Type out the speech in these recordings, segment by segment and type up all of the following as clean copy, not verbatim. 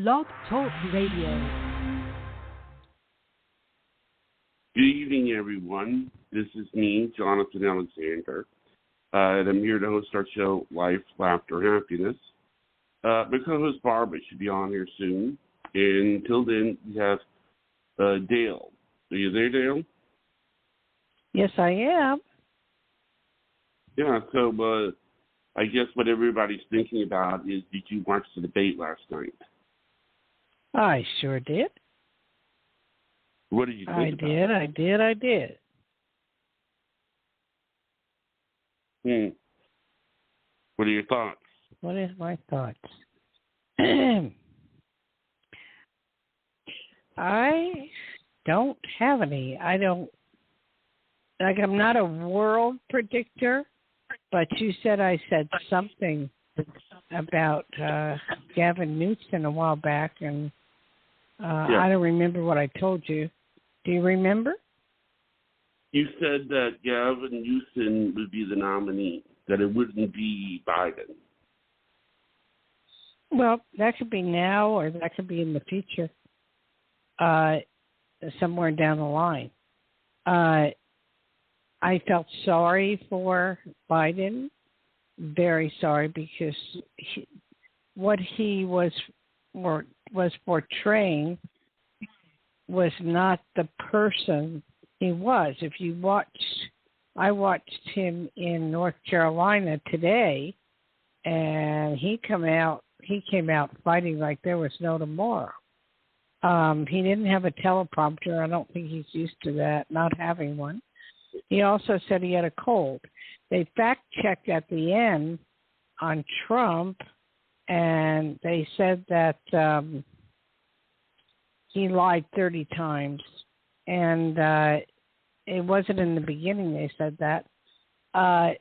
Blog Talk Radio. Good evening, everyone. This is me, Jonathan Alexander, and I'm here to host our show, Life, Laughter, Happiness. My co-host Barbara should be on here soon. And until then, we have Dayle. Are you there, Dayle? Yes, I am. Yeah, so I guess what everybody's thinking about is, did you watch the debate last night? I sure did. What did you think about it? I did. What are your thoughts? What is my thoughts? I don't have any. I'm not a world predictor, but you said I said something about Gavin Newsom a while back, and I don't remember what I told you. Do you remember? You said that Gavin Newsom would be the nominee, that it wouldn't be Biden. Well, that could be now, or that could be in the future, somewhere down the line. I felt sorry for Biden, very sorry, because what he was portraying was not the person he was. If you I watched him in North Carolina today, and he came out fighting like there was no tomorrow. He didn't have a teleprompter. I don't think he's used to that, not having one. He also said he had a cold. They fact-checked at the end on Trump, and they said that he lied 30 times. And it wasn't in the beginning they said that. I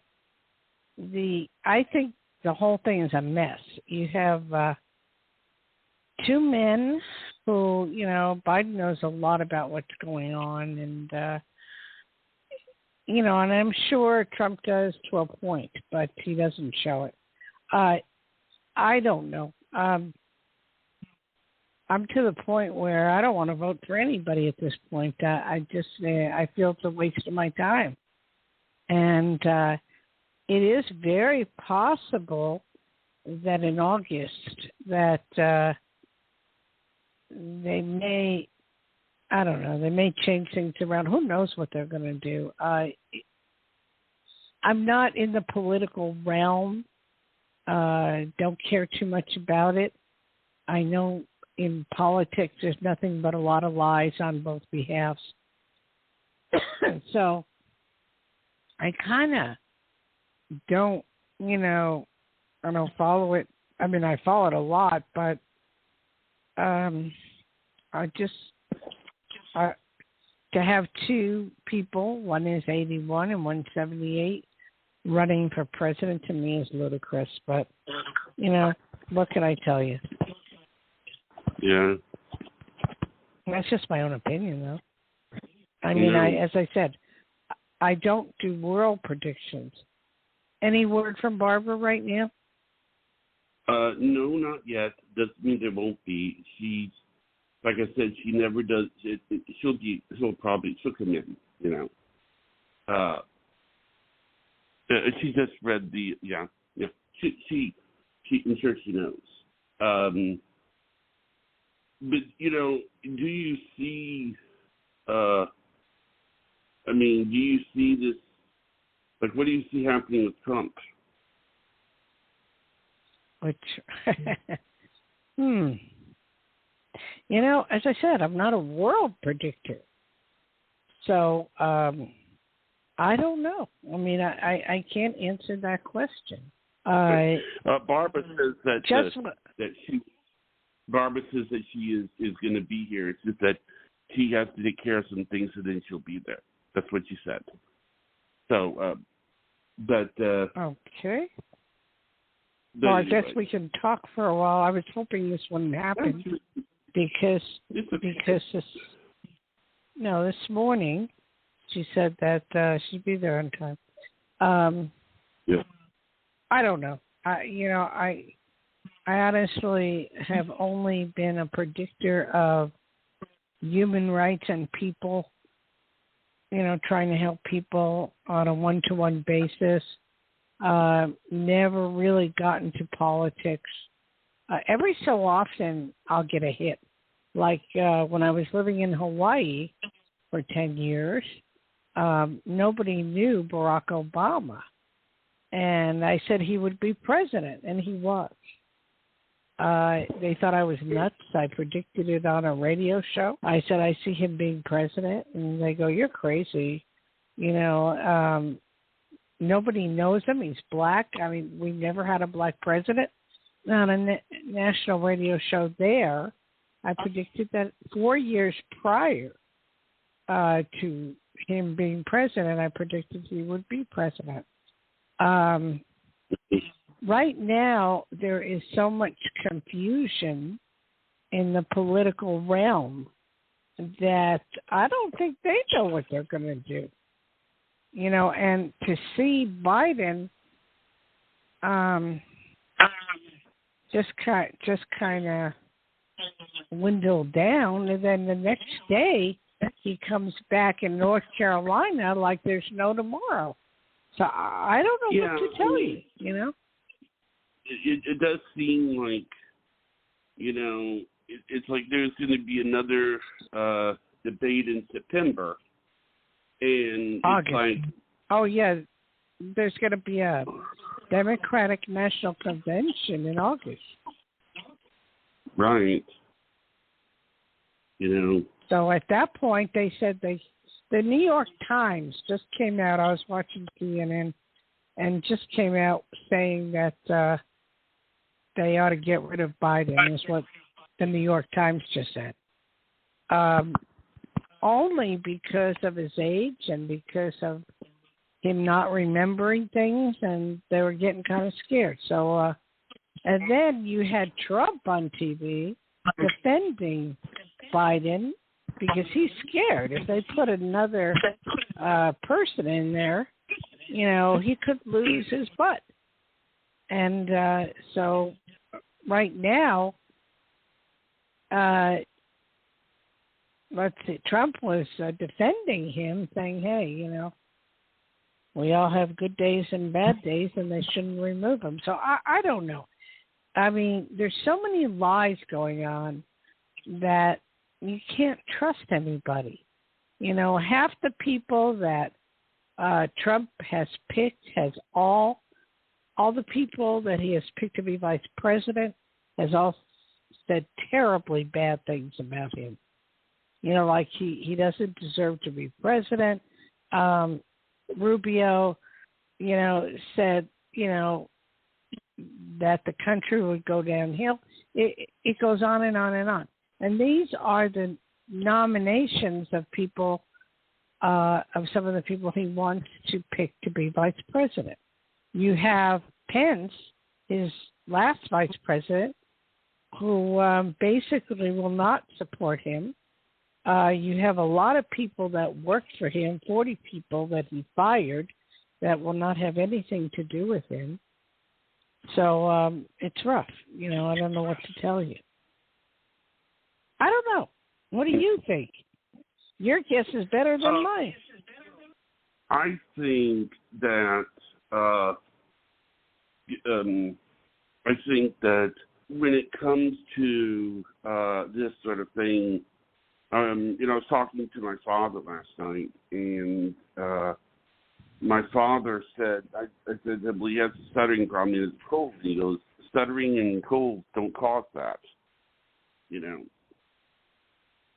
think the whole thing is a mess. You have two men who, Biden knows a lot about what's going on, and and I'm sure Trump does to a point, but he doesn't show it. I don't know. I'm to the point where I don't want to vote for anybody at this point. I feel it's a waste of my time. And it is very possible that in August that they may, I don't know, they may change things around. Who knows what they're going to do? I'm not in the political realm. Don't care too much about it. I know in politics there's nothing but a lot of lies on both behalves. So I kind of don't, I don't follow it. I mean, I follow it a lot, but I just to have two people, one is 81 and one's 78, running for president to me is ludicrous. But what can I tell you? Yeah, that's just my own opinion, though. I mean, as I said, I don't do world predictions. Any word from Barbara right now? No, not yet. Doesn't mean there won't be. She's, like I said, she never does. She'll come in. She just read the She I'm sure she knows. But do you see? Do you see this? Like, what do you see happening with Trump? Which, as I said, I'm not a world predictor. So, I don't know. I mean, I can't answer that question. Barbara says Barbara says that she is going to be here. It's just that she has to take care of some things, and then she'll be there. That's what she said. So, okay. Well, I guess we can talk for a while. I was hoping this wouldn't happen because this morning she said that she'd be there on time. I don't know. I honestly have only been a predictor of human rights and people, trying to help people on a one-to-one basis. Never really got into politics. Every so often, I'll get a hit. Like when I was living in Hawaii for 10 years, nobody knew Barack Obama. And I said he would be president, and he was. They thought I was nuts. I predicted it on a radio show. I said, I see him being president. And they go, you're crazy. Nobody knows him. He's black. I mean, we never had a black president. On a national radio show there, I predicted that 4 years prior to him being president, I predicted he would be president. Right now, there is so much confusion in the political realm that I don't think they know what they're going to do. And to see Biden just kind of dwindle down, and then the next day he comes back in North Carolina like there's no tomorrow. So I don't know what to tell you. It does seem like, it's like there's going to be another debate in September. And August. It's like... Oh, yeah. There's going to be a Democratic National Convention in August. Right. So at that point, they said the New York Times just came out. I was watching CNN and just came out saying that they ought to get rid of Biden, is what the New York Times just said. Only because of his age and because of him not remembering things, and they were getting kind of scared. So, and then you had Trump on TV defending Biden because he's scared. If they put another person in there, he could lose his butt. And so right now, let's see, Trump was defending him, saying, hey, we all have good days and bad days, and they shouldn't remove him. So I don't know. I mean, there's so many lies going on that you can't trust anybody. Half the people that Trump has picked has all the people that he has picked to be vice president has all said terribly bad things about him. Like he doesn't deserve to be president. Rubio, said, that the country would go downhill. It goes on and on and on. And these are the nominations of people, of some of the people he wants to pick to be vice president. You have Pence, his last vice president, who basically will not support him. You have a lot of people that worked for him, 40 people that he fired, that will not have anything to do with him. So it's rough. I don't know what to tell you. I don't know. What do you think? Your guess is better than mine. I think that when it comes to this sort of thing, I was talking to my father last night, and my father said, I said, well, he has a stuttering problem, and it's cold. He goes, stuttering and cold don't cause that,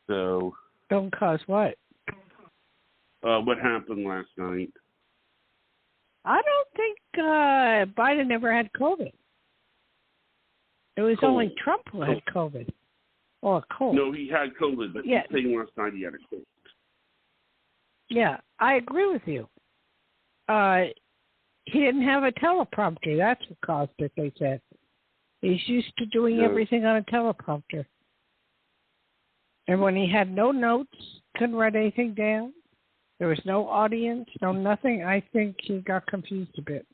So. Don't cause what? What happened last night. I don't think Biden ever had COVID. It was cold. Only Trump who had COVID. Or cold. No, he had COVID, but yeah. He was saying last night he had a cold. Yeah, I agree with you. He didn't have a teleprompter. That's what caused it, they said. He's used to doing everything on a teleprompter. And when he had no notes, couldn't write anything down, there was no audience, no nothing, I think he got confused a bit.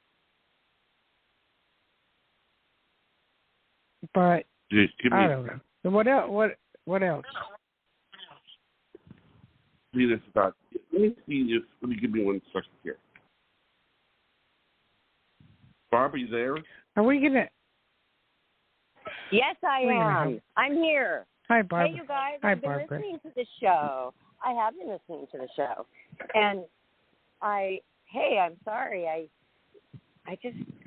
But I me, don't know. What else? What else? see this about. Let me see this. Let me give me 1 second here. Barbara, you there? Are we gonna? Yes, I am. I'm here. Hi, Barbara. Hey, you guys. Hi, I've been Barbara. listening to the show. I have been listening to the show, and I'm sorry.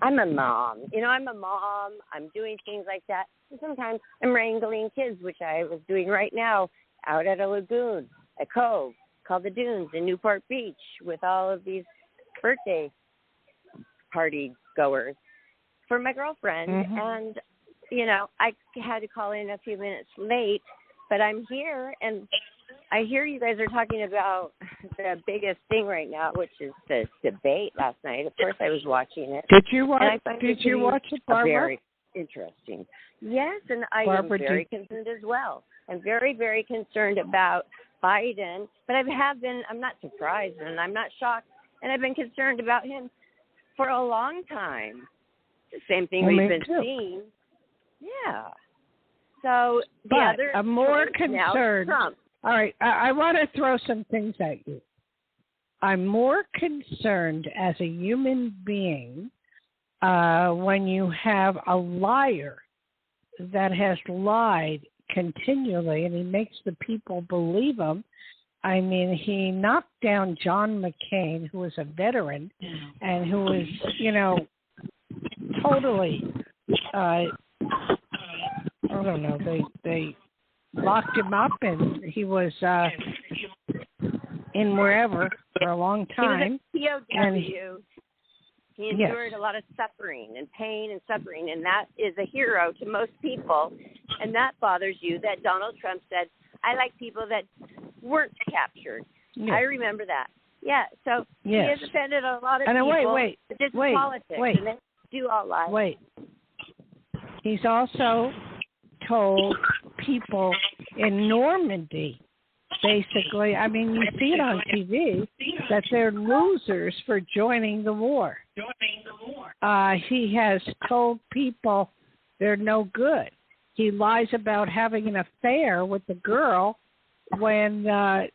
I'm a mom. I'm a mom. I'm doing things like that. And sometimes I'm wrangling kids, which I was doing right now out at a lagoon, a cove called the Dunes in Newport Beach with all of these birthday party goers for my girlfriend. Mm-hmm. And, I had to call in a few minutes late, but I'm here, and I hear you guys are talking about the biggest thing right now, which is the debate last night. Of course, I was watching it. Did you watch? Did you watch it, Barbara? Very interesting. Yes, and I am very concerned as well. I'm very, very concerned about Biden, but I'm not surprised, and I'm not shocked, and I've been concerned about him for a long time. The same thing we've been seeing. Yeah. So I'm more concerned. All right, I want to throw some things at you. I'm more concerned as a human being when you have a liar that has lied continually, and he makes the people believe him. I mean, he knocked down John McCain, who was a veteran, and who was, totally, I don't know, they locked him up, and he was in wherever for a long time. He was a POW. He endured a lot of suffering and pain and suffering, and that is a hero to most people. And that bothers you that Donald Trump said, I like people that weren't captured. Yes. I remember that. Yeah, so he has offended a lot of people. Wait, this is politics, and they do all lie. Wait. He's also told people in Normandy, basically, I mean, you see it on TV, that they're losers for joining the war. He has told people they're no good. He lies about having an affair with the girl when there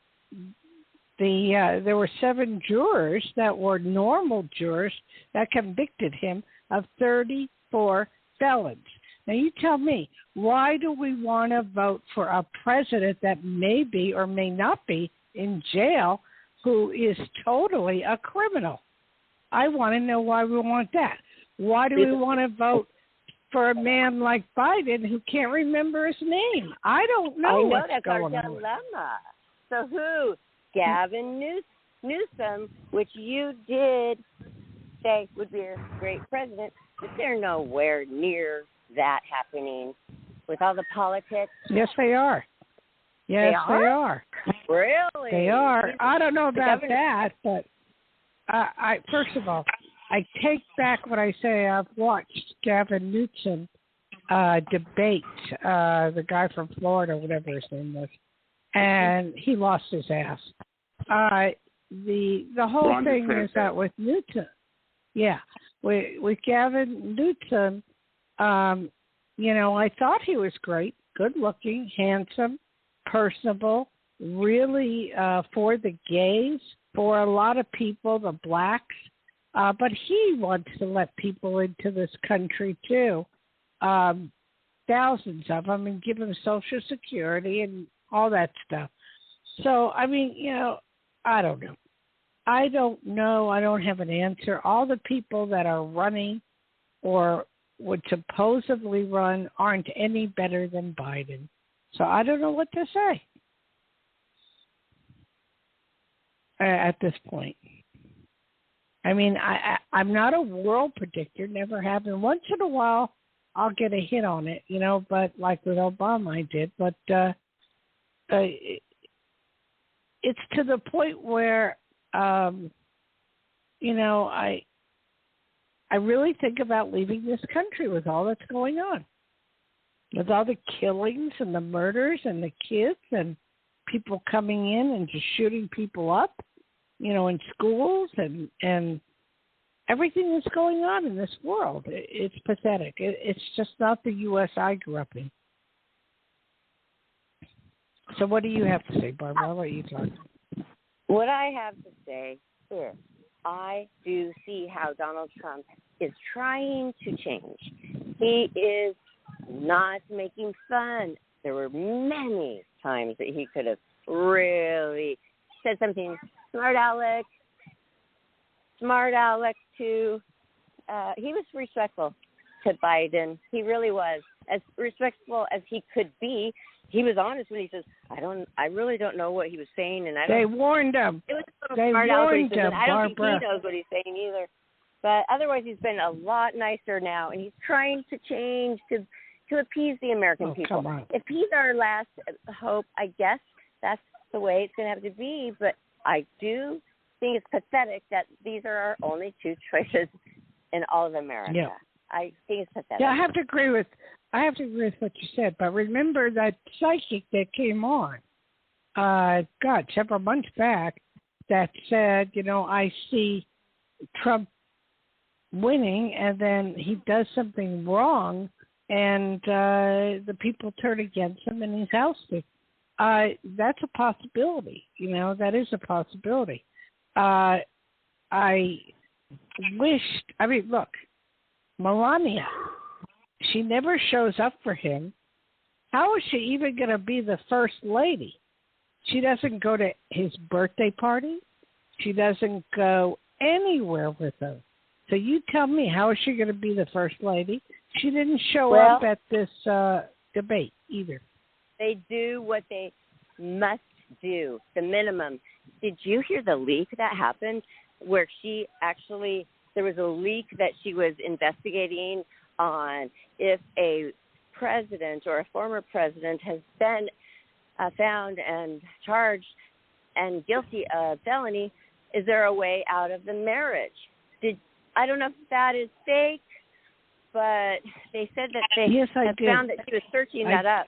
were 7 jurors that were normal jurors that convicted him of 34 felons. Now, you tell me, why do we want to vote for a president that may be or may not be in jail who is totally a criminal? I want to know why we want that. Why do we want to vote for a man like Biden who can't remember his name? I don't know what's going on. That's our dilemma. So who? Gavin Newsom, which you did say would be a great president, but they're nowhere near that happening with all the politics. Yes, they are. Yes, they are. Really? They are. I don't know about that, but I first of all, I take back what I say. I've watched Gavin Newsom debate the guy from Florida, whatever his name was, and he lost his ass. The whole thing is that with Newsom, with Gavin Newsom, I thought he was great, good-looking, handsome, personable, really for the gays, for a lot of people, the blacks. But he wants to let people into this country, too, thousands of them, and give them Social Security and all that stuff. So, I mean, I don't know. I don't know. I don't have an answer. All the people that are running or would supposedly run aren't any better than Biden. So I don't know what to say at this point. I mean, I'm not a world predictor, never have been. Once in a while, I'll get a hit on it, but like with Obama I did. But it's to the point where, I really think about leaving this country with all that's going on, with all the killings and the murders and the kids and people coming in and just shooting people up, in schools and everything that's going on in this world. It's pathetic. It's just not the U.S. I grew up in. So what do you have to say, Barbara? I'll let you talk. What I have to say is I do see how Donald Trump is trying to change. He is not making fun. There were many times that he could have really said something smart aleck to, he was respectful to Biden. He really was. As respectful as he could be. He was honest when he says, I really don't know what he was saying. And they warned him. It was a they smart warned him, I don't Barbara. think he knows what he's saying either. But otherwise, he's been a lot nicer now. And he's trying to change to appease the American people. Come on. If he's our last hope, I guess that's the way it's going to have to be. But I do think it's pathetic that these are our only two choices in all of America. Yeah. I think it's pathetic. Yeah, I have to agree with what you said. But remember that psychic that came on, several months back, that said, I see Trump winning, and then he does something wrong, and the people turn against him, and he's ousted. That's a possibility. That is a possibility. Look, Melania, she never shows up for him. How is she even going to be the first lady? She doesn't go to his birthday party. She doesn't go anywhere with him. So you tell me, how is she going to be the first lady? She didn't show up at this debate either. They do what they must do, the minimum. Did you hear the leak that happened where there was a leak that she was investigating on if a president or a former president has been found and charged and guilty of felony, is there a way out of the marriage? I don't know if that is fake, but they said that they found that she was searching that up.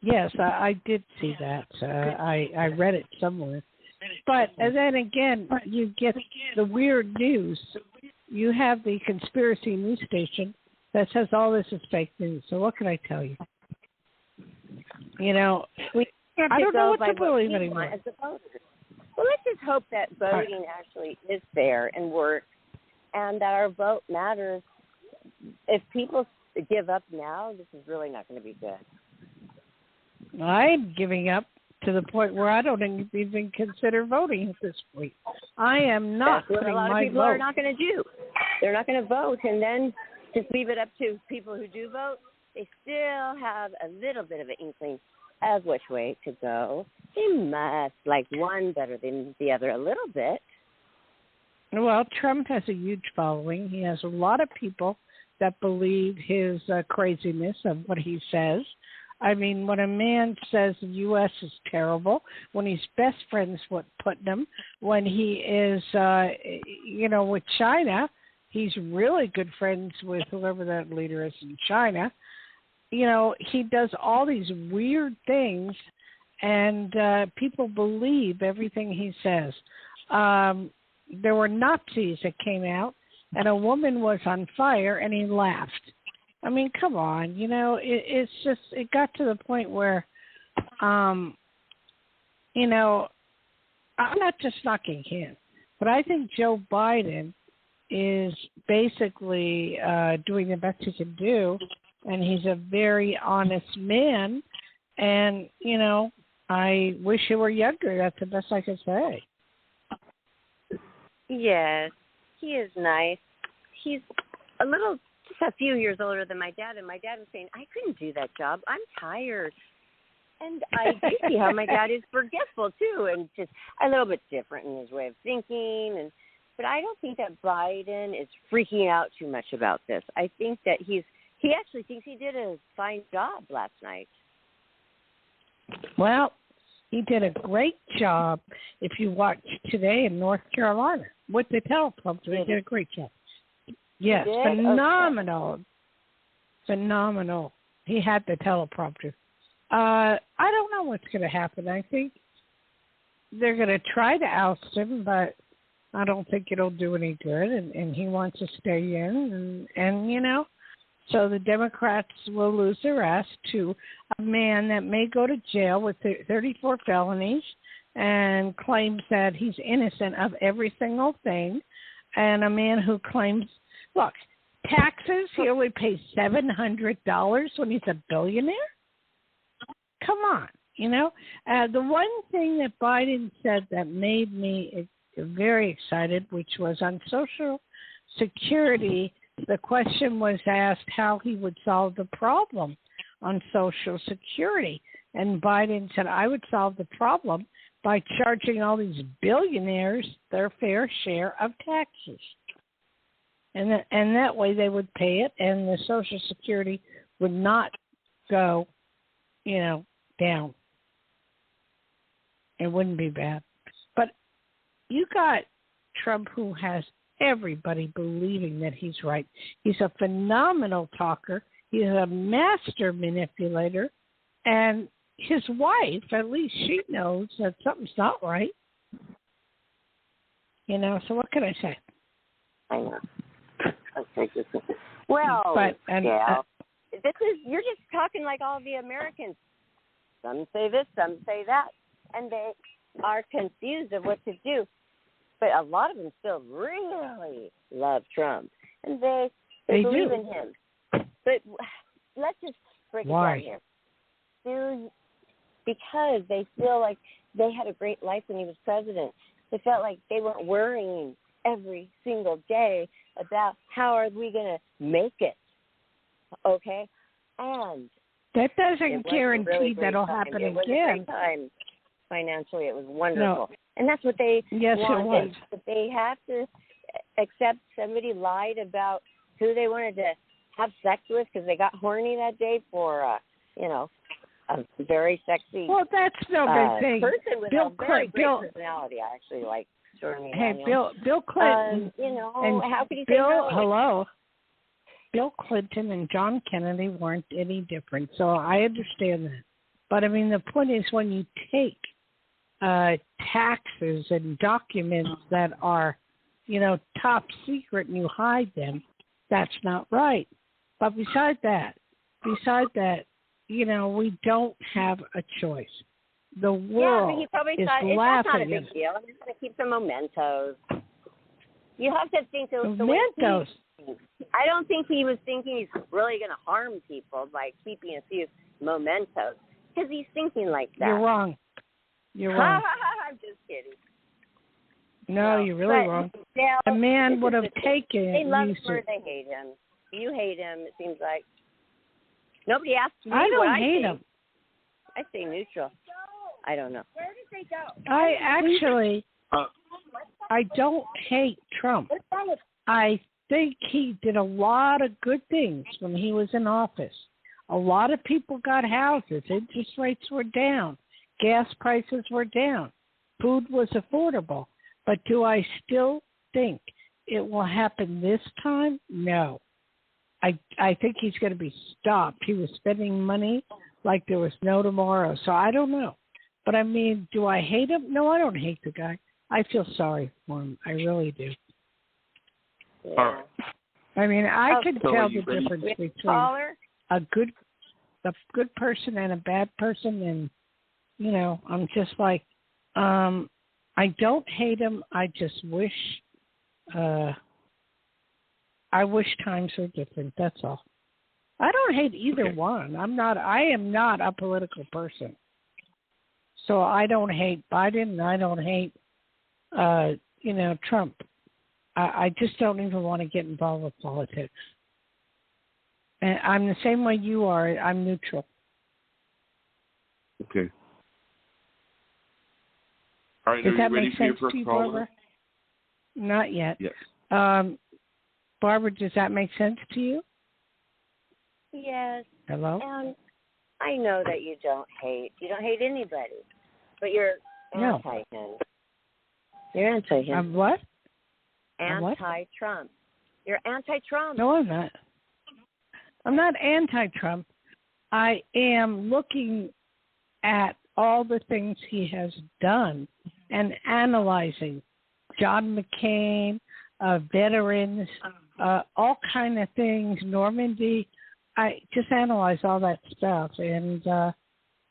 Yes, I did see that. I read it somewhere. But then again, you get the weird news. You have the conspiracy news station that says all this is fake news. So what can I tell you? I don't know what to believe anymore. Well, let's just hope that voting actually is fair and works, and that our vote matters. If people give up now, this is really not going to be good. I'm giving up to the point where I don't even consider voting at this point. I am not putting my vote. A lot of people are not going to do. They're not going to vote, and then just leave it up to people who do vote. They still have a little bit of an inkling of which way to go. They must like one better than the other a little bit. Well, Trump has a huge following. He has a lot of people that believe his craziness of what he says. I mean, when a man says the U.S. is terrible, when he's best friends with Putnam, when he is, with China, he's really good friends with whoever that leader is in China. He does all these weird things, and people believe everything he says. There were Nazis that came out, and a woman was on fire, and he laughed. I mean, come on, it got to the point where, I'm not just knocking him, but I think Joe Biden is basically doing the best he can do, and he's a very honest man, and, I wish he were younger. That's the best I can say. Yes, he is nice. He's just a few years older than my dad, and my dad was saying, I couldn't do that job. I'm tired. And I do see how my dad is forgetful, too, and just a little bit different in his way of thinking. But I don't think that Biden is freaking out too much about this. I think that he actually thinks he did a fine job last night. Well, he did a great job if you watch today in North Carolina with the teleprompter. He did a great job. Yes, phenomenal. Okay. Phenomenal. He had the teleprompter. I don't know what's going to happen. I think they're going to try to oust him, but I don't think it'll do any good, and he wants to stay in, and you know, so the Democrats will lose their ass to a man that may go to jail with 34 felonies and claims that he's innocent of every single thing, and a man who claims, look, taxes, he only pays $700 when he's a billionaire? Come on, you know. The one thing that Biden said that made me very excited, which was on Social Security, the question was asked how he would solve the problem on Social Security. And Biden said, I would solve the problem by charging all these billionaires their fair share of taxes. And that way they would pay it, and the Social Security would not go, you know, down. It wouldn't be bad. But you got Trump, who has everybody believing that he's right. He's a phenomenal talker. He's a master manipulator. And his wife, at least she knows that something's not right. You know, so what can I say? I know. Well, yeah, you're just talking like all the Americans. Some say this, some say that, and they are confused of what to do. But a lot of them still really love Trump, and they believe in him. But let's just break it down here. Because they feel like they had a great life when he was president. They felt like they weren't worrying every single day about how are we going to make it, okay? And that doesn't guarantee that'll happen again. It was a great time. Financially, it was wonderful. No. And that's what they want. It was. But they have to accept somebody lied about who they wanted to have sex with because they got horny that day for, you know, a very sexy that's no good thing. Person with a very great personality. I actually like Stormy Daniels. Bill Clinton. You know, and how could you say no? Hello. Bill Clinton and John Kennedy weren't any different, so I understand that. But, I mean, the point is when you take taxes and documents that are, you know, top secret and you hide them, that's not right. But besides that, you know, we don't have a choice. The world but he probably is thought, laughing. That's not a big deal. I'm just going to keep some mementos. You have to think the mementos. way I don't think he was thinking he's really going to harm people by keeping a few mementos because he's thinking like that. You're wrong. I'm just kidding. No, you're really wrong. Now, a man would have taken it. They love him or they hate him. You hate him, it seems like. Nobody asked me I don't what hate I him. I say neutral. I don't know. Where did they go? I actually, I don't hate Trump. I think he did a lot of good things when he was in office. A lot of people got houses. Interest rates were down. Gas prices were down. Food was affordable. But do I still think it will happen this time? No. I think he's going to be stopped. He was spending money like there was no tomorrow. So I don't know. But, I mean, do I hate him? No, I don't hate the guy. I feel sorry for him. I really do. Yeah. I mean, I can tell the difference between a good person and a bad person. And, you know, I'm just like, I don't hate him. I just wish times were different. That's all. I don't hate either one. I am not a political person. So I don't hate Biden and I don't hate, Trump. I just don't even want to get involved with politics. And I'm the same way you are. I'm neutral. Okay. All right, Does are that you ready make for your sense first to you, caller? Barbara? Not yet. Yes. Barbara, does that make sense to you? Yes. Hello? And I know that you don't hate anybody, but you're anti him. You're anti him. I'm what? Anti-Trump. You're anti-Trump. No, I'm not. I'm not anti-Trump. I am looking at all the things he has done and analyzing John McCain, veterans, all kind of things, Normandy. I just analyze all that stuff, and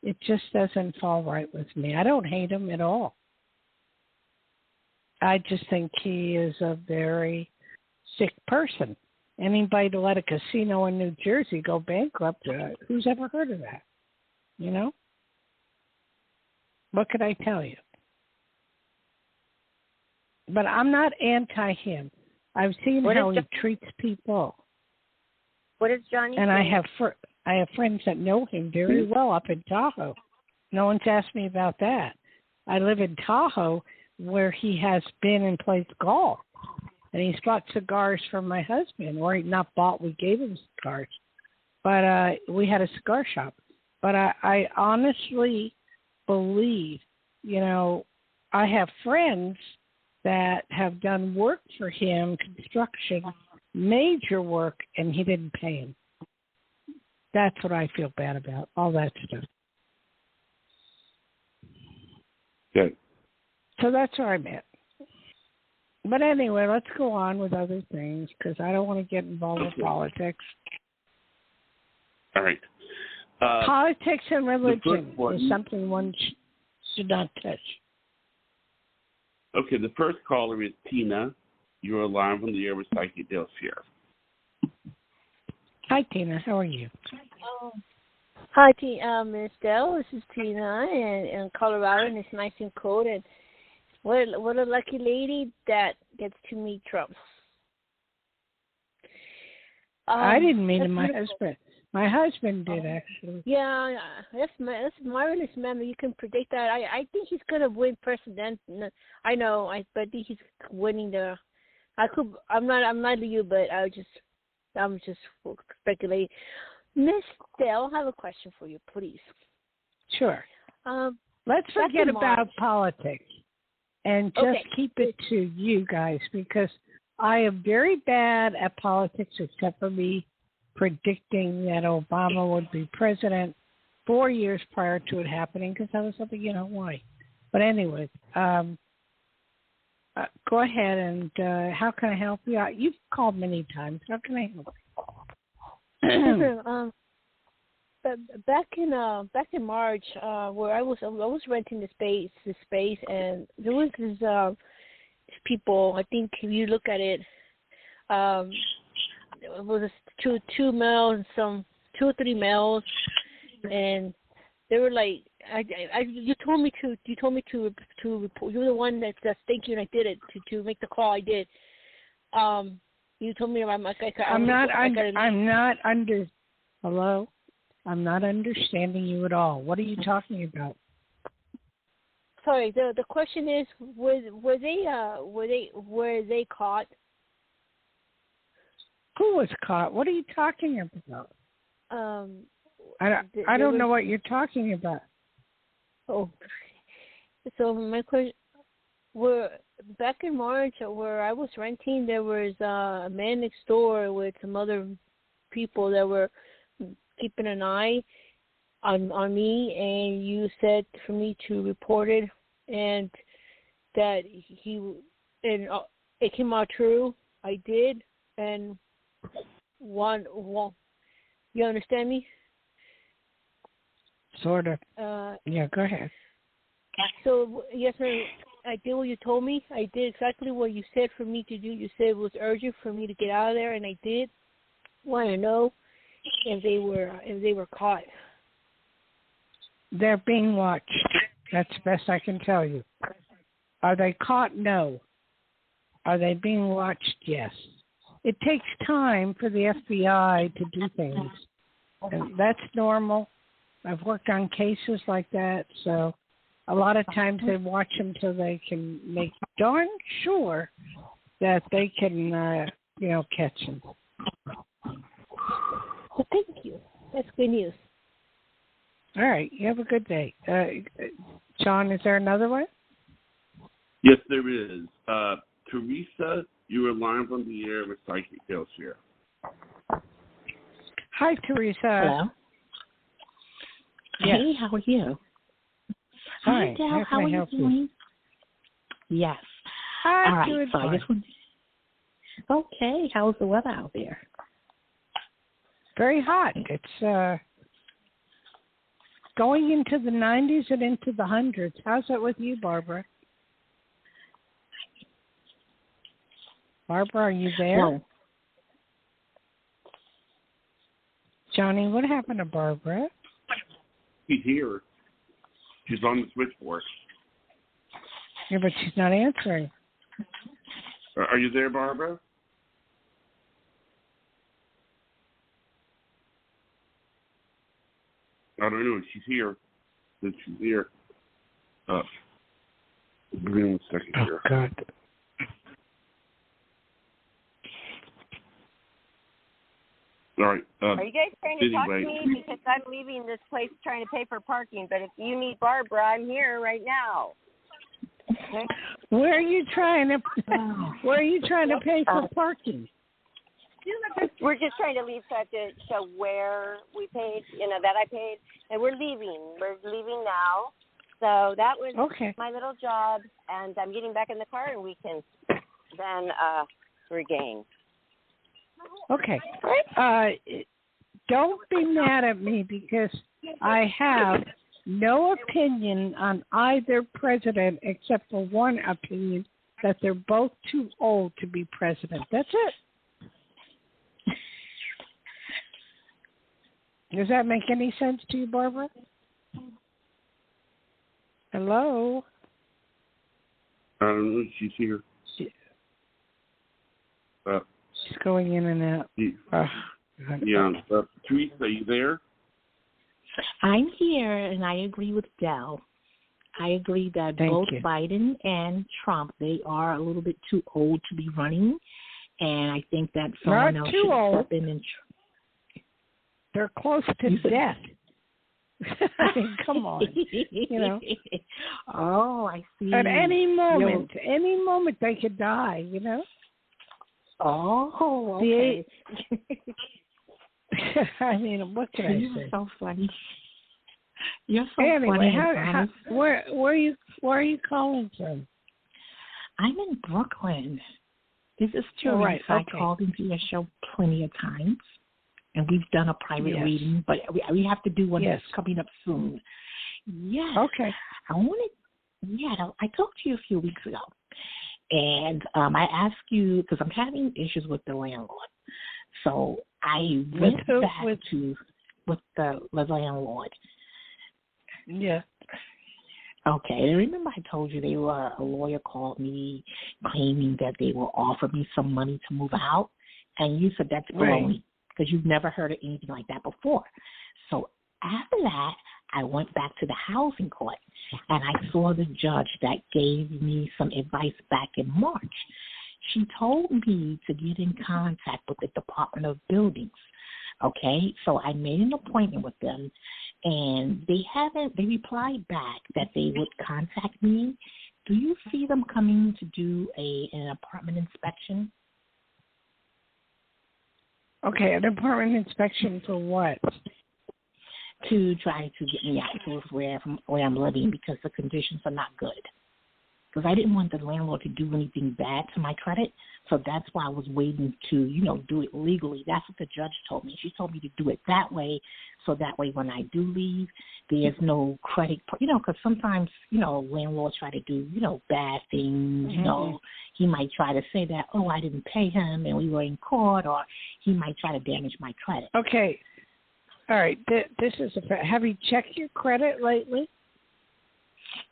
it just doesn't fall right with me. I don't hate him at all. I just think he is a very sick person. Anybody to let a casino in New Jersey go bankrupt, who's ever heard of that? You know? What could I tell you? But I'm not anti him. I've seen how he treats people. What is Johnny? And I have friends that know him very well up in Tahoe. No one's asked me about that. I live in Tahoe, where he has been and played golf, and he's bought cigars for my husband, or not bought. We gave him cigars, but we had a cigar shop. But I honestly believe, you know, I have friends that have done work for him, construction, major work, and he didn't pay him. That's what I feel bad about, all that stuff. Good. So that's where I'm at. But anyway, let's go on with other things, because I don't want to get involved with politics. All right. Politics and religion is something one should not touch. Okay, the first caller is Tina. You're live on the air with Psychic Dayle Schear. Hi, Tina. How are you? Hi, Miss Dayle. This is Tina in Colorado, and it's nice and cold. And what a lucky lady that gets to meet Trump. I didn't meet him. My husband. My husband did, actually. Yeah, that's marvelous, ma'am. You can predict that. I think he's gonna win president. I know. But I think he's winning the. I'm not you, but I'm just speculating. Miss Dayle, I have a question for you, please. Sure. Let's forget about politics and just keep it to you guys, because I am very bad at politics, except for me predicting that Obama would be president 4 years prior to it happening, because I was thinking, you know, why? But anyway, go ahead, and how can I help you out? You've called many times. How can I help you? Back in March, where I was renting the space, and there was this people. I think if you look at it, it was two males and some 2 or 3 males, and they were like, you told me to report. You were the one that's thank you, and I did it to make the call. I did. You told me Hello? I'm not understanding you at all. What are you talking about? Sorry. The question is, were they caught? Who was caught? What are you talking about? I don't know what you're talking about. Oh, so my question: back in March, where I was renting, there was a man next door with some other people that were keeping an eye on me, and you said for me to report it, and that it came out true. I did, and one, you understand me? Sort of. Yeah, go ahead. So, yes, ma'am, I did what you told me. I did exactly what you said for me to do. You said it was urgent for me to get out of there, and I did. Want to know if they were caught. They're being watched. That's the best I can tell you. Are they caught? No. Are they being watched? Yes. It takes time for the FBI to do things. And that's normal. I've worked on cases like that, so a lot of times they watch them till they can make darn sure that they can, catch them. Well, thank you. That's good news. All right. You have a good day. John, is there another one? Yes, there is. Teresa, you are live on the air with Psychic Dayle Schear. Hi, Teresa. Hello. Yes. Hey, how are you? Hi, Dayle, how are you doing? Yes. Hi, All right, good. so I just want. Okay, how's the weather out there? Very hot. It's going into the 90s and into the hundreds. How's it with you, Barbara? Barbara, are you there? Well, Johnny, what happened to Barbara? She's here. She's on the switchboard. Yeah, but she's not answering. Are you there, Barbara? I don't know. She's here. She's here. Give me 1 second here. Oh, God. All right. Are you guys trying to talk to anyway. me? Because I'm leaving this place trying to pay for parking. But if you need Barbara, I'm here right now. Okay. Where are you trying to pay for parking? We're just trying to leave so I have to show where we paid, that I paid. And we're leaving. We're leaving now. So that was my little job. And I'm getting back in the car and we can then regain. Okay. Don't be mad at me because I have no opinion on either president except for one opinion, that they're both too old to be president. That's it. Does that make any sense to you, Barbara? Hello? I don't know. She's here. She's going in and out. Yeah. Teresa, are you there? I'm here, and I agree with Dayle. I agree that both Biden and Trump, they are a little bit too old to be running, and I think that someone else should step in and. They're close to death. I mean, come on, Oh, I see. At any moment, they could die. Oh, okay. I mean, what can I say? You're so funny. You're so anyway, funny. Where are you calling from? I'm in Brooklyn. This is true. Right. I called into your show plenty of times, and we've done a private reading, but we have to do one that's coming up soon. Yes. Okay. I talked to you a few weeks ago, and I asked you, because I'm having issues with the landlord. So I went back with the landlord. Yeah. Okay. And remember I told you a lawyer called me claiming that they will offer me some money to move out, and you said that's baloney because you've never heard of anything like that before. So after that, I went back to the housing court, and I saw the judge that gave me some advice back in March. She told me to get in contact with the Department of Buildings. Okay, so I made an appointment with them, and they replied back that they would contact me. Do you see them coming to do an apartment inspection? Okay, an apartment inspection for what? To try to get me out of where I'm living because the conditions are not good. Because I didn't want the landlord to do anything bad to my credit, so that's why I was waiting to, do it legally. That's what the judge told me. She told me to do it that way, so that way when I do leave, there's no credit, because sometimes, landlords try to do, bad things, He might try to say that, I didn't pay him and we were in court, or he might try to damage my credit. Okay. All right. This is have you checked your credit lately?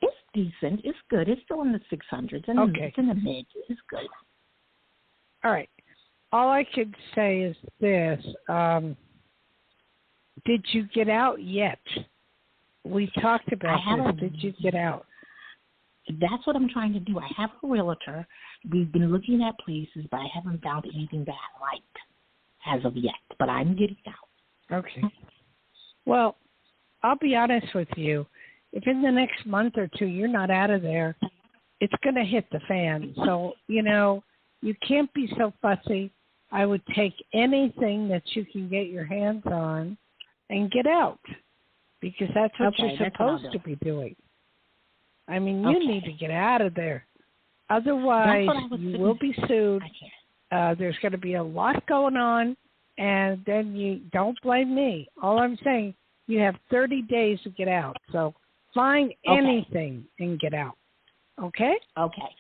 It's decent. It's good. It's still in the 600s. It's in the mid. It's good. All right. All I could say is this. Did you get out yet? We talked about this. Did you get out? That's what I'm trying to do. I have a realtor. We've been looking at places, but I haven't found anything that I liked as of yet. But I'm getting out. Okay. Well, I'll be honest with you. If in the next month or two you're not out of there, it's going to hit the fan. So, you can't be so fussy. I would take anything that you can get your hands on and get out, because that's what you're supposed to be doing. I mean, you need to get out of there. Otherwise, you will be sued. There's going to be a lot going on, and then you don't blame me. All I'm saying, you have 30 days to get out. So find anything and get out. Okay? Okay.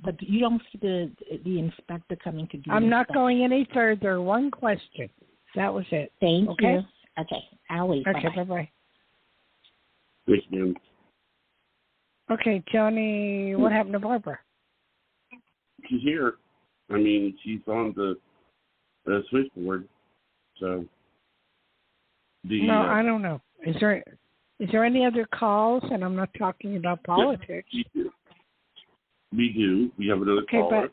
But you don't see the inspector coming to do I'm not going any further. One question. That was it. Thank you. Okay. I'll wait. Okay, Bye-bye. bye-bye. Yes, ma'am. Okay, Johnny, what happened to Barbara? She's here. I mean, she's on the switchboard. So. I don't know. Is there any other calls? And I'm not talking about politics. We do. We have another caller.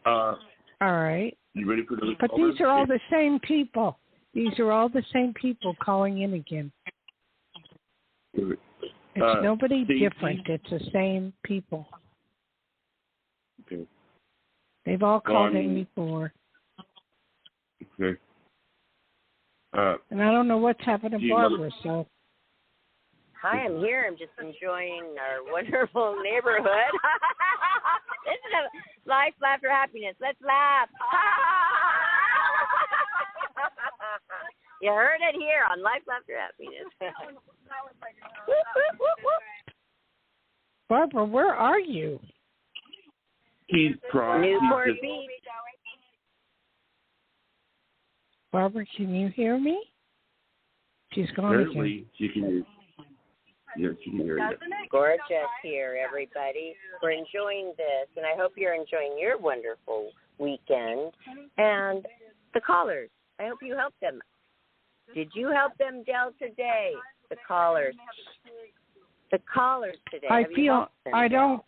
But, all right. You ready for another But caller? these are all the same people. These are all the same people calling in again. It's nobody different. It's the same people. Okay. They've all called in before. Okay. And I don't know what's happened to Barbara, so. Hi, I'm here. I'm just enjoying our wonderful neighborhood. This is a life, laughter, happiness. Let's laugh. You heard it here on Life, Laughter, Happiness. Barbara, where are you? He's crying. Newport Beach. Barbara, can you hear me? She's gone again. She can hear. Yes, she can hear you. Gorgeous here, everybody. We're enjoying this, and I hope you're enjoying your wonderful weekend. And the callers, I hope you helped them. Did you help them, Dayle, today? The callers today. I don't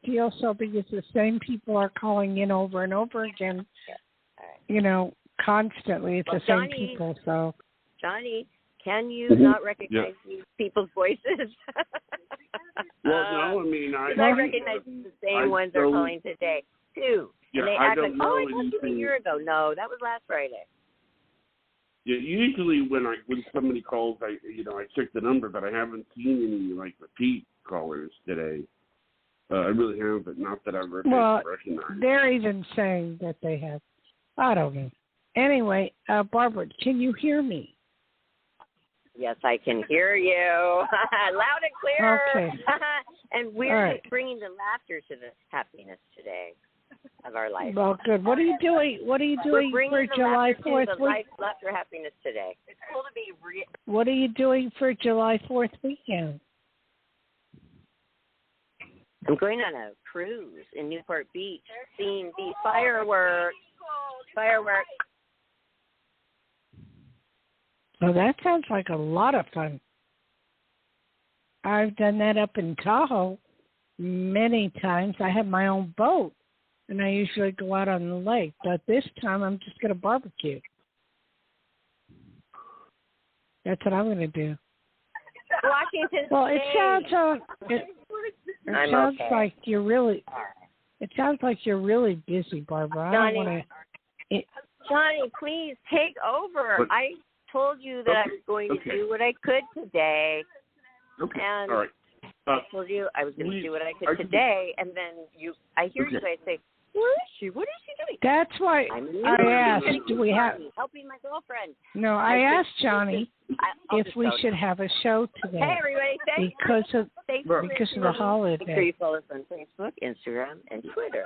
feel so because the same people are calling in over and over again. Yeah. All right. You know, constantly. It's the same people. So, Johnny, can you not recognize these people's voices? Well, no, I mean, I recognize the same ones are calling today too. Yeah, and they act like, I talked to you a year ago. No, that was last Friday. Yeah, usually when somebody calls, I check the number, but I haven't seen any repeat callers today. I really haven't. Not that I've recognized. They're even saying that they have. I don't know. Anyway, Barbara, can you hear me? Yes, I can hear you loud and clear. Okay. And we're just bringing the laughter to the happiness today of our life. Well, good. What are you doing? What are you doing for July 4th? Life, laughter, happiness today. It's cool to be What are you doing for July 4th weekend? I'm going on a cruise in Newport Beach, seeing the fireworks. Well, that sounds like a lot of fun. I've done that up in Tahoe many times. I have my own boat, and I usually go out on the lake. But this time, I'm just going to barbecue. That's what I'm going to do. Washington well, it sounds like you're really. It sounds like you're really busy, Barbara. Johnny, please take over. I told you that I was going to do what I could today. Okay. And all right. I told you I was going to do what I could today, and then I hear you guys say, "Where is she? What is she doing?" That's why I asked. Do we have helping my girlfriend? No, I asked Johnny if we should have a show today. Hey, everybody! Because of the holiday. Make sure you follow us on Facebook, Instagram, and Twitter.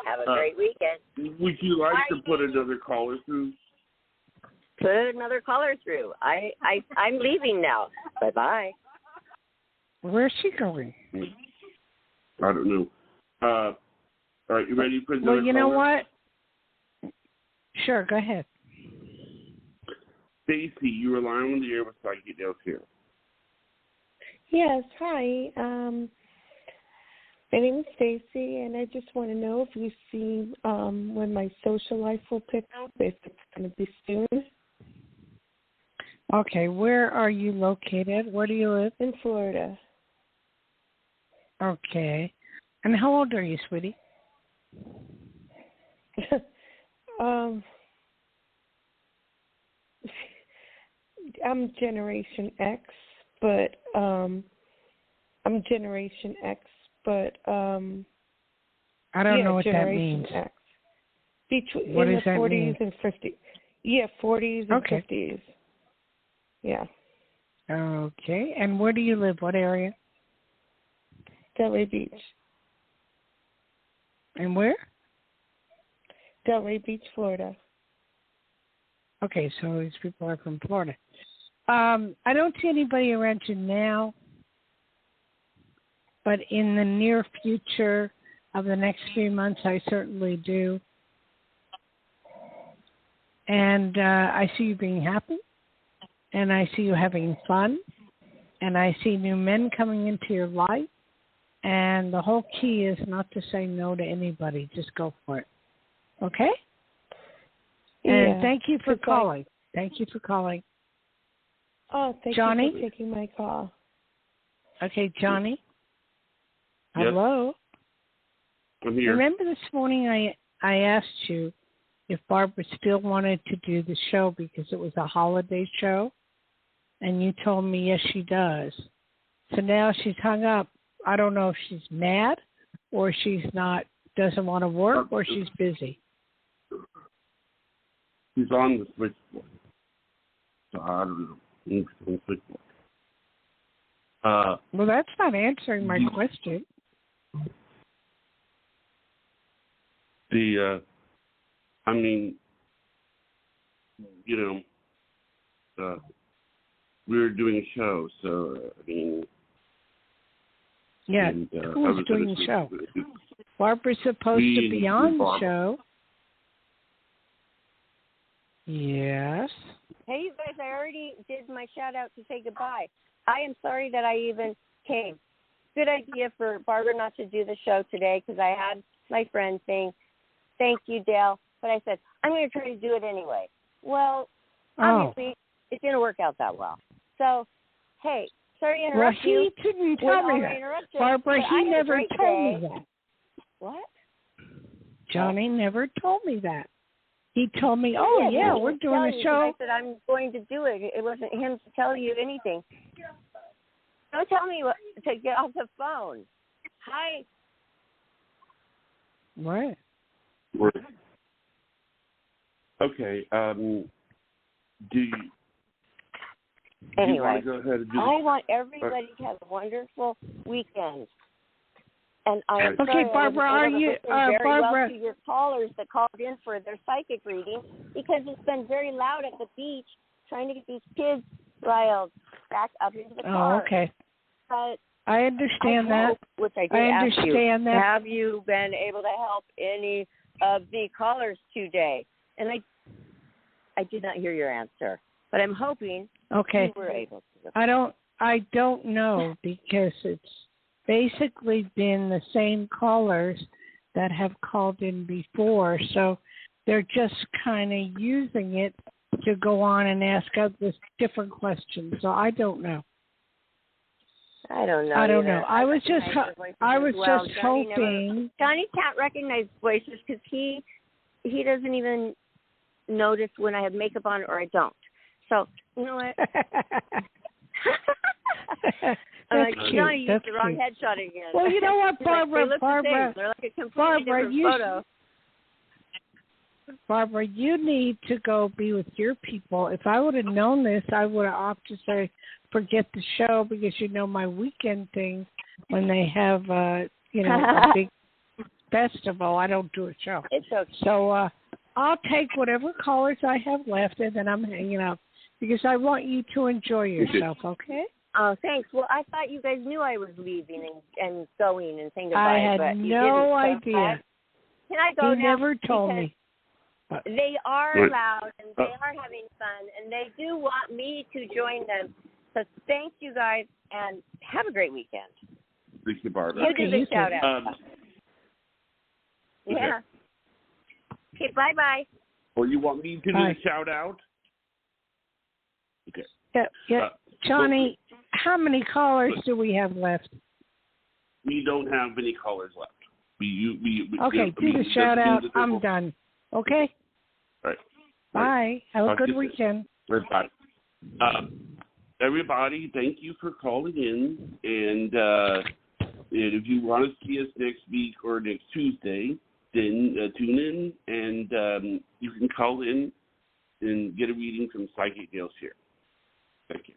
Have a great weekend. Would you like to put another caller through? Put another caller through. I'm leaving now. Bye. Where's she going? I don't know. All right, you ready for another Well, you know what? Sure, go ahead. Stacy, you were live on the air with Psychic Dayle here. Yes, hi. My name is Stacy, and I just want to know if you see when my social life will pick up, if it's going to be soon. Okay, where are you located? Where do you live? In Florida. Okay. And how old are you, sweetie? I'm Generation X, but I don't know what that Generation means. X. What in does the that 40s mean? and 50s. Yeah, 40s and Okay. 50s. Yeah. Okay. And where do you live? What area? Delray Beach. And where? Delray Beach, Florida. Okay, so these people are from Florida. I don't see anybody around you now, but in the near future of the next few months, I certainly do. And I see you being happy, and I see you having fun, and I see new men coming into your life, and the whole key is not to say no to anybody. Just go for it. Okay? And Yeah, thank you for calling. Thank you for calling. Oh, thank Johnny? you for taking my call. Okay, Johnny. Yes. Hello. I'm here. Remember this morning I asked you if Barbara still wanted to do the show because it was a holiday show, and you told me yes, she does. So now she's hung up. I don't know if she's mad or she's not, doesn't want to work, or she's busy. He's on the switchboard. So I don't know. He's on the switchboard. Well, that's not answering my question. I mean, we were doing a show, so, I mean... Yeah, and, who's doing the show? Barbara's supposed to be on the show. Yes. Hey, you guys, I already did my shout-out to say goodbye. I am sorry that I even came. Good idea for Barbara not to do the show today because I had my friend saying, thank you, Dayle. But I said, I'm going to try to do it anyway. Well, obviously, it didn't work out that well. So, hey, sorry to interrupt you. Well, he didn't tell me that. Barbara, he never told me that. What? Johnny never told me that. He told me, we're doing a show. I said, I'm going to do it. It wasn't him to tell you anything. Don't tell me to get off the phone. Hi. What? Okay. Do you Anyway, want to go ahead and do I want everybody to have a wonderful weekend. And I'm okay, sorry, Barbara, I are wasn't you, listening very Barbara? well to your callers that called in for their psychic reading because it's been very loud at the beach trying to get these kids riled back up into the car. Oh, okay. But I understand that. Which I did understand ask you, that. have you been able to help any of the callers today? And I did not hear your answer, but I'm hoping you were able to. I don't know because it's basically been the same callers that have called in before, so they're just kind of using it to go on and ask us different questions. So I don't know. I don't know. I was just hoping. Johnny can't recognize voices because he doesn't even notice when I have makeup on or I don't. So you know what? I'm like, Johnny used the wrong headshot again. Well, you know what, Barbara? They're like a completely different photo. Barbara, you need to go be with your people. If I would have known this, I would have opted to say, forget the show because my weekend thing when they have, a big festival. I don't do a show. It's okay. So I'll take whatever callers I have left, and then I'm hanging out because I want you to enjoy yourself, okay? Oh, thanks. Well, I thought you guys knew I was leaving and going and saying goodbye. I had no idea. Can I go now? He never told me. They are loud and they are having fun and they do want me to join them. So thank you guys and have a great weekend. Thank you, Barbara. You do the shout out. Yeah. Okay, bye-bye. Or you want me to do the shout out? Okay. Yeah. Johnny, how many callers do we have left? We don't have any callers left. We do the shout out. I'm done. Okay? All right. Bye. Have a good weekend. Bye. Everybody, thank you for calling in. And And if you want to see us next week or next Tuesday, then tune in and you can call in and get a reading from Psychic Dayle Schear. Thank you.